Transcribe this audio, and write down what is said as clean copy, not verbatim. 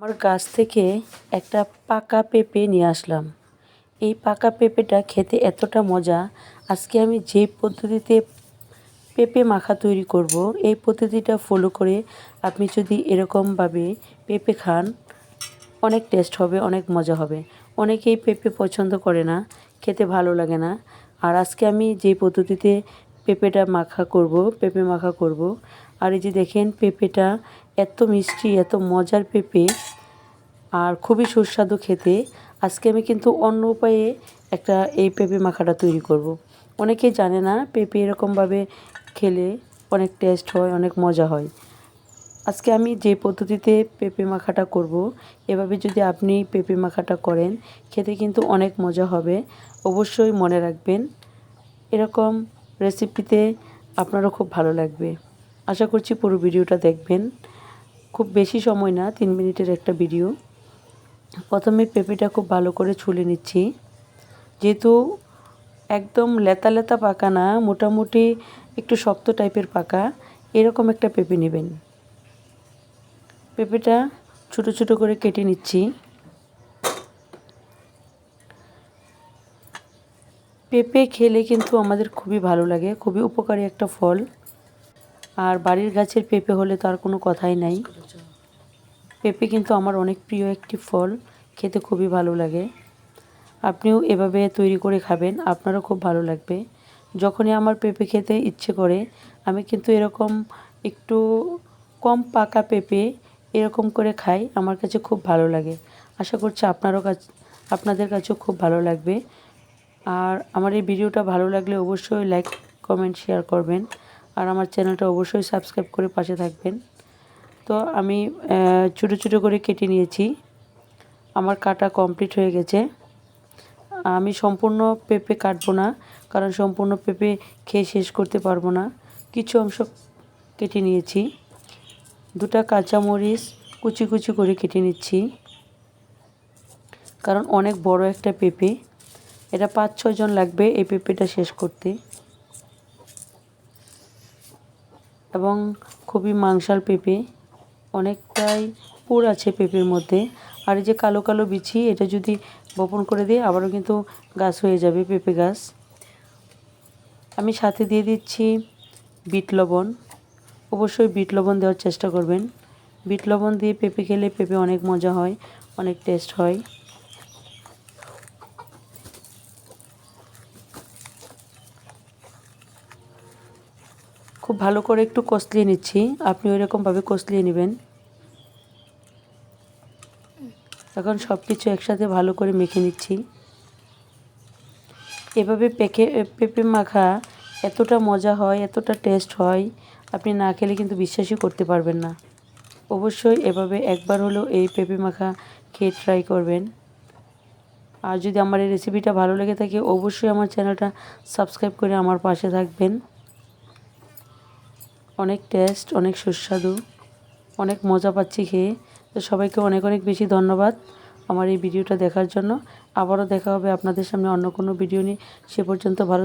আমার গাছ থেকে একটা পাকা পেঁপে নিয়ে আসলাম। এই পাকা পেঁপেটা খেতে এতটা মজা। আজকে আমি যে পদ্ধতিতে পেঁপে মাখা তৈরি করব, এই পদ্ধতিটা ফলো করে আপনি যদি এরকমভাবে পেঁপে খান, অনেক টেস্ট হবে, অনেক মজা হবে। অনেকেই পেঁপে পছন্দ করে না, খেতে ভালো লাগে না। আর আজকে আমি যে পদ্ধতিতে পেঁপে মাখা করব। আর এই যে দেখেন, পেঁপেটা এত মিষ্টি, এত মজার পেঁপে, আর খুবই সুস্বাদু খেতে। আজকে আমি কিন্তু অন্য উপায়ে এই পেঁপে মাখাটা তৈরি করব। অনেকেই জানে না পেঁপে এরকমভাবে খেলে অনেক টেস্ট হয়, অনেক মজা হয়। আজকে আমি যে পদ্ধতিতে পেঁপে মাখাটা করব, এভাবে যদি আপনি পেঁপে মাখাটা করেন, খেতে কিন্তু অনেক মজা হবে। অবশ্যই মনে রাখবেন, এরকম রেসিপিতে আপনারও খুব ভালো লাগবে। আশা করছি পুরো ভিডিওটা দেখবেন। খুব বেশি সময় না, 3 মিনিটের একটা ভিডিও। প্রথমে পেঁপেটা খুব ভালো করে ছুলে নিচ্ছি। যেহেতু একদম লেতা লেতা পাকা না, মোটামুটি একটু শক্ত টাইপের পাকা, এরকম একটা পেঁপে নেবেন। পেঁপেটা ছোটো ছোটো করে কেটে নিচ্ছি। পেঁপে খেলে কিন্তু আমাদের খুবই ভালো লাগে, খুবই উপকারী একটা ফল। আর বাড়ির গাছের পেঁপে হলে তো আর কোনো কথাই নাই। পেঁপে কিন্তু আমার অনেক প্রিয় একটি ফল, খেতে খুবই ভালো লাগে। আপনিও এভাবে তৈরি করে খাবেন, আপনারও খুব ভালো লাগবে। যখনই আমার পেঁপে খেতে ইচ্ছে করে, আমি কিন্তু এরকম একটু কম পাকা পেঁপে এরকম করে খাই। আমার কাছে খুব ভালো লাগে। আশা করছি আপনাদের কাছেও খুব ভালো লাগবে। আর আমার এই ভিডিওটা ভালো লাগলে অবশ্যই লাইক, কমেন্ট, শেয়ার করবেন। আর আমার চ্যানেলটা অবশ্যই সাবস্ক্রাইব করে পাশে থাকবেন। তো আমি ছোটো ছোটো করে কেটে নিয়েছি। আমার কাটা কমপ্লিট হয়ে গেছে। আমি সম্পূর্ণ পেঁপে কাটবো না, কারণ সম্পূর্ণ পেঁপে খেয়ে শেষ করতে পারবো না। কিছু অংশ কেটে নিয়েছি। 2টা কাঁচামরিচ কুচি কুচি করে কেটে নিচ্ছি, কারণ অনেক বড় একটা পেঁপে। এটা 5-6 জন লাগবে এই পেঁপেটা শেষ করতে। এবং খুবই মাংসাল পেঁপে, অনেকটাই পুর আছে পেঁপের মধ্যে। আর এই যে কালো কালো বিচি, এটা যদি বপন করে দিই আবারও কিন্তু গাছ হয়ে যাবে, পেঁপে গাছ। আমি সাথে দিয়ে দিচ্ছি বিট লবণ। অবশ্যই বিট লবণ দেওয়ার চেষ্টা করবেন। বিট লবণ দিয়ে পেঁপে খেলে পেঁপে অনেক মজা হয়, অনেক টেস্ট হয়। খুব ভালো করে একটু কষলিয়ে নিচ্ছি, আপনি ওইরকমভাবে কষলিয়ে নেবেন। এখন সব কিছু একসাথে ভালো করে মেখে নিচ্ছি। এভাবে পেঁপে মাখা এতটা মজা হয়, এতটা টেস্ট হয়, আপনি না খেলে কিন্তু বিশ্বাসই করতে পারবেন না। অবশ্যই এভাবে একবার হলেও এই পেঁপে মাখা খেয়ে ট্রাই করবেন। আর যদি আমার এই রেসিপিটা ভালো লেগে থাকে, অবশ্যই আমার চ্যানেলটা সাবস্ক্রাইব করে আমার পাশে থাকবেন। অনেক টেস্ট, অনেক সুস্বাদু, অনেক মজা পাচ্ছি খেয়ে। তো সবাইকে অনেক অনেক বেশি ধন্যবাদ আমার এই ভিডিওটা দেখার জন্য। আবারও দেখা হবে আপনাদের সামনে অন্য কোনো ভিডিও নিয়ে। সে পর্যন্ত ভালো